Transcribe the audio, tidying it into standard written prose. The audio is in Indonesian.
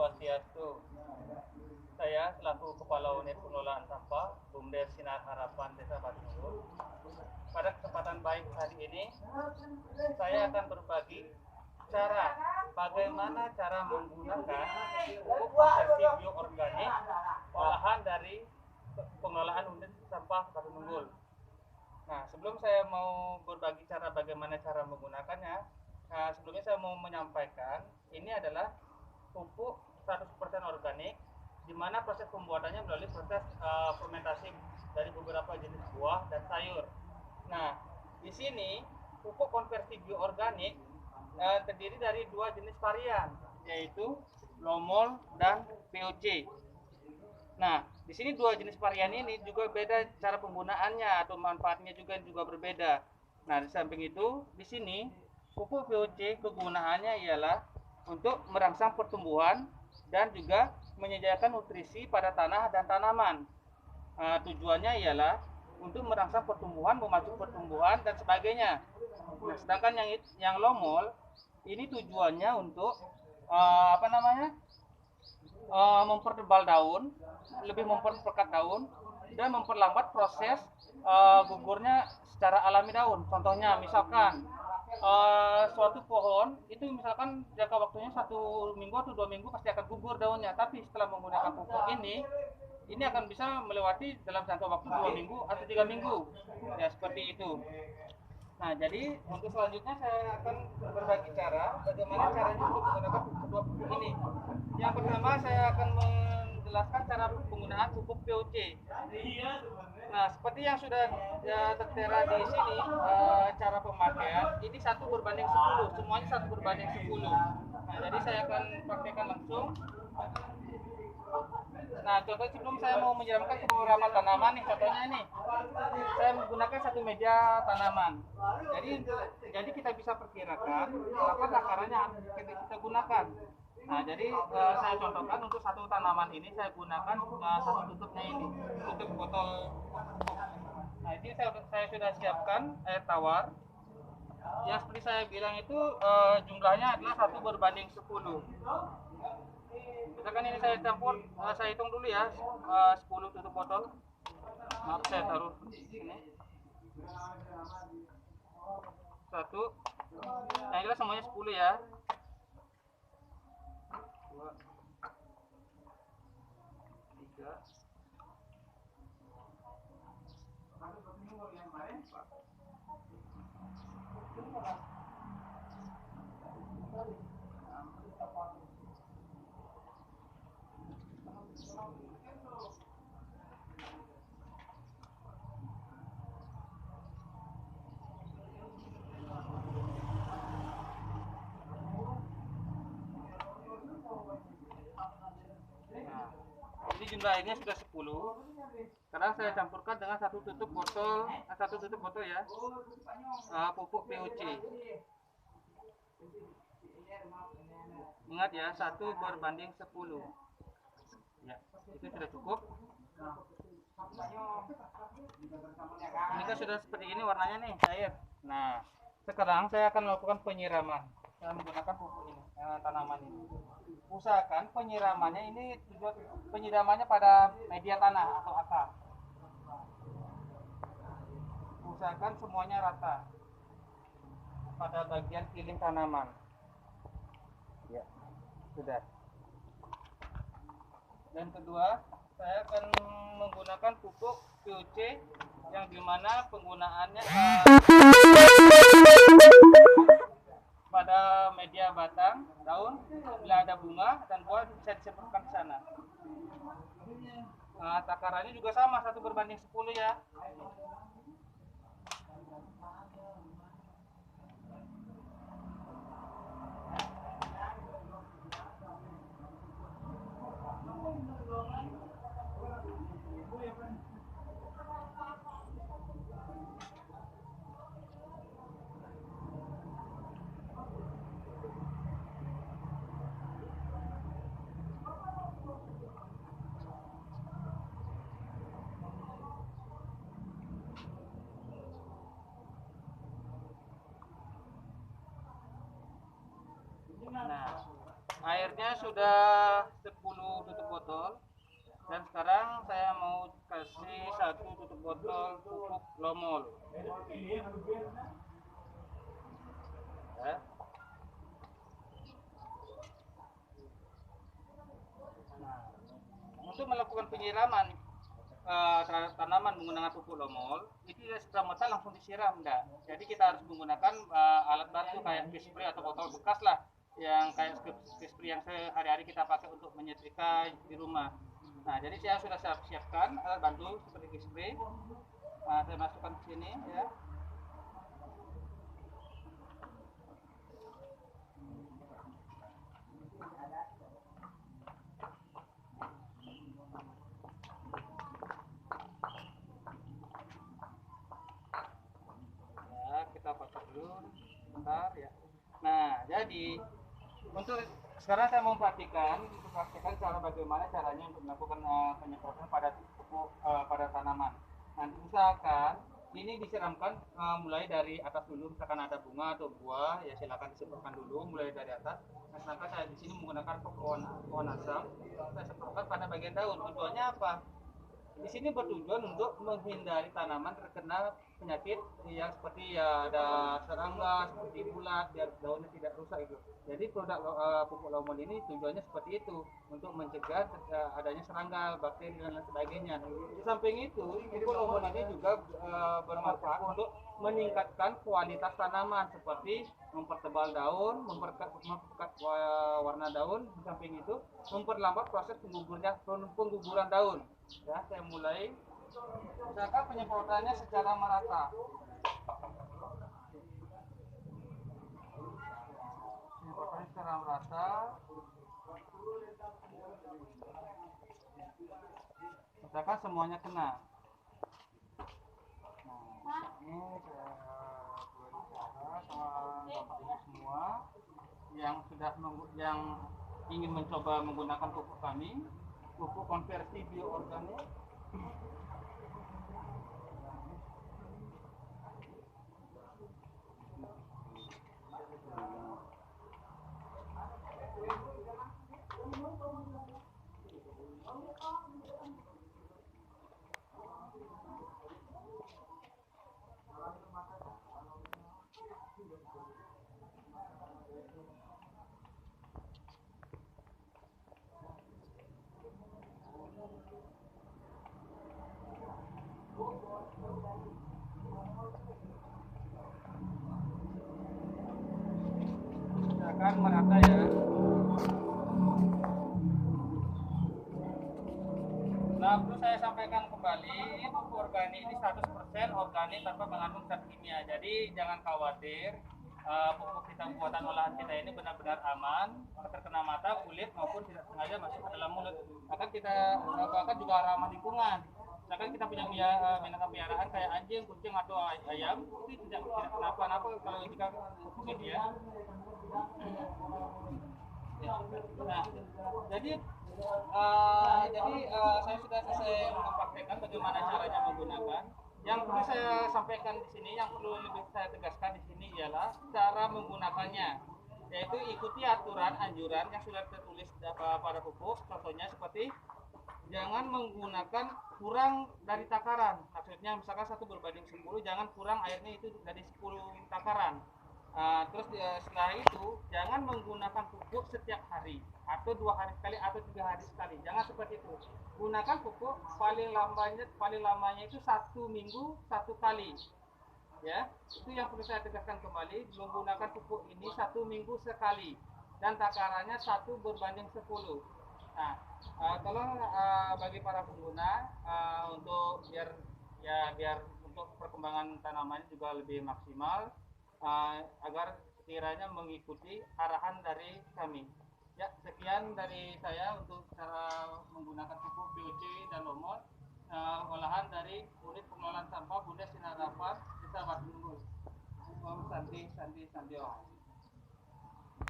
Swastiastu. Saya selaku Kepala Unit Pengelolaan Sampah BUMDes Sinar Harapan Desa Batingunggul. Pada kesempatan baik hari ini, saya akan berbagi bagaimana cara menggunakan pupuk konversi bioorganik olahan dari pengelolaan unit sampah Batingunggul. Nah, sebelum saya mau berbagi bagaimana cara menggunakannya, sebelumnya saya mau menyampaikan ini adalah pupuk 100% organik, di mana proses pembuatannya melalui proses fermentasi dari beberapa jenis buah dan sayur. Nah, di sini pupuk konversi bioorganik terdiri dari dua jenis varian, yaitu Lomol dan POC. Nah, di sini dua jenis varian ini juga beda cara penggunaannya atau manfaatnya juga berbeda. Nah, di samping itu, di sini pupuk VOC kegunaannya ialah untuk merangsang pertumbuhan dan juga menyediakan nutrisi pada tanah dan tanaman. Tujuannya ialah untuk merangsang pertumbuhan, memacu pertumbuhan dan sebagainya. Nah, sedangkan yang Lomol ini tujuannya untuk mempertebal daun, lebih memperpekat daun dan memperlambat proses gugurnya secara alami daun. Contohnya misalkan suatu pohon itu misalkan jangka waktunya 1 minggu atau 2 minggu pasti akan gugur daunnya, tapi setelah menggunakan pupuk ini akan bisa melewati dalam jangka waktu 2 minggu atau 3 minggu, ya seperti itu. Nah, jadi untuk selanjutnya saya akan berbagi bagaimana caranya untuk menggunakan kedua pupuk ini. Yang pertama saya akan menjelaskan cara penggunaan pupuk POC. Nah, seperti yang sudah tertera di sini, cara pemakaian ini 1:10, semuanya 1:10. Nah, jadi saya akan praktekkan langsung. Nah, contoh sebelum saya mau menyiramkan ke beberapa tanaman nih, contohnya ini saya menggunakan 1 meja tanaman. Jadi kita bisa perkirakan berapa takarannya kita gunakan. Nah, jadi saya contohkan untuk satu tanaman ini saya gunakan satu tutupnya ini, tutup botol pupuk. Nah, ini saya sudah siapkan air tawar. Yang seperti saya bilang itu jumlahnya adalah 1:10. Misalkan ini saya campur, saya hitung dulu ya, 10 tutup botol. Maaf, saya taruh ini 1. Yang jelas semuanya 10 ya. 2, 3, ini jumlah airnya sudah 10. Sekarang saya campurkan dengan satu tutup botol ya, pupuk POC. Ingat ya, 1:10. Ya, itu sudah cukup. Ini kan sudah seperti ini warnanya nih, cair. Nah, sekarang saya akan melakukan penyiraman. Saya menggunakan pupuk ini, tanaman ini. Usahakan penyiramannya pada media tanah atau akar. Usahakan semuanya rata pada bagian keliling tanaman. Ya, sudah. Dan kedua, saya akan menggunakan pupuk POC yang dimana penggunaannya pada media batang, daun, bila ada bunga dan buah bisa disemprotkan ke sana. Nah, takarannya juga sama 1:10 ya. Airnya sudah 10 tutup botol. Dan sekarang saya mau kasih 1 tutup botol pupuk Lomol. Ya. Nah, untuk melakukan penyiraman terhadap tanaman menggunakan pupuk Lomol, itu serta-merta langsung disiram, enggak. Jadi kita harus menggunakan alat bantu kayak spray atau botol bekas lah, yang kayak spray yang sehari-hari kita pakai untuk menyetrika di rumah. Nah, jadi saya sudah siapkan alat bantu seperti spray. Nah, saya masukkan ke sini ya. Ya, kita pasang dulu sebentar ya. Nah, jadi untuk sekarang saya mau praktikan cara bagaimana caranya untuk melakukan penyemprotan pada pupuk pada tanaman. Nanti usahakan ini disiramkan mulai dari atas dulu, misalkan ada bunga atau buah ya silakan disemprotkan dulu mulai dari atas. Nah, sedangkan saya di sini menggunakan pohon asam, saya semprotkan pada bagian daun. Tujuannya apa? Di sini bertujuan untuk menghindari tanaman terkena penyakit yang seperti ya ada serangga seperti ulat biar daunnya tidak rusak itu. Jadi produk pupuk Lomol ini tujuannya seperti itu untuk mencegah adanya serangga, bakteri dan lain sebagainya. Di samping itu, pupuk Lomol ini juga bermanfaat untuk meningkatkan kualitas tanaman seperti mempertebal daun, memperpekat warna daun. Di samping itu memperlambat proses pengguguran daun. Ya, saya mulai. Misalkan penyemprotannya secara merata. Penyemprotannya secara merata. Misalkan semuanya kena. Nah, ini saya bicara sama bapak ibu semua yang ingin mencoba menggunakan pupuk kami, pupuk konversi bioorganik. Akan merata ya. Nah, perlu saya sampaikan kembali, pupuk organik ini 100% organik tanpa mengandung zat kimia. Jadi jangan khawatir, pupuk kita buatan olahan kita ini benar-benar aman, terkena mata, kulit maupun tidak sengaja masuk ke dalam mulut. Bahkan juga ramah lingkungan. Misalkan kita punya binatang piaraan kayak anjing, kucing atau ayam, itu tidak kenapa-napa kalau jika pupuk ini ya. Nah, jadi saya sudah selesai mempraktekkan bagaimana caranya menggunakan. Yang perlu saya sampaikan di sini, yang perlu lebih saya tegaskan di sini ialah cara menggunakannya, yaitu ikuti aturan anjuran yang sudah tertulis pada pupuk. Contohnya seperti jangan menggunakan kurang dari takaran. Maksudnya misalkan 1:10, jangan kurang airnya itu dari 10 takaran. Terus setelah itu jangan menggunakan pupuk setiap hari atau 2 hari sekali atau 3 hari sekali. Jangan seperti itu. Gunakan pupuk paling lamanya itu 1 minggu 1 kali. Ya, itu yang perlu saya tegaskan kembali. Menggunakan pupuk ini 1 minggu sekali dan takarannya 1:10. Nah, tolong bagi para pengguna untuk biar untuk perkembangan tanamannya juga lebih maksimal. Agar sekiranya mengikuti arahan dari kami. Ya, sekian dari saya untuk cara menggunakan pupuk BOC dan Lomol, olahan dari unit pengelolaan sampah Bunda Sinar Harapan, Desa Batu Nunggul. Om Sandi.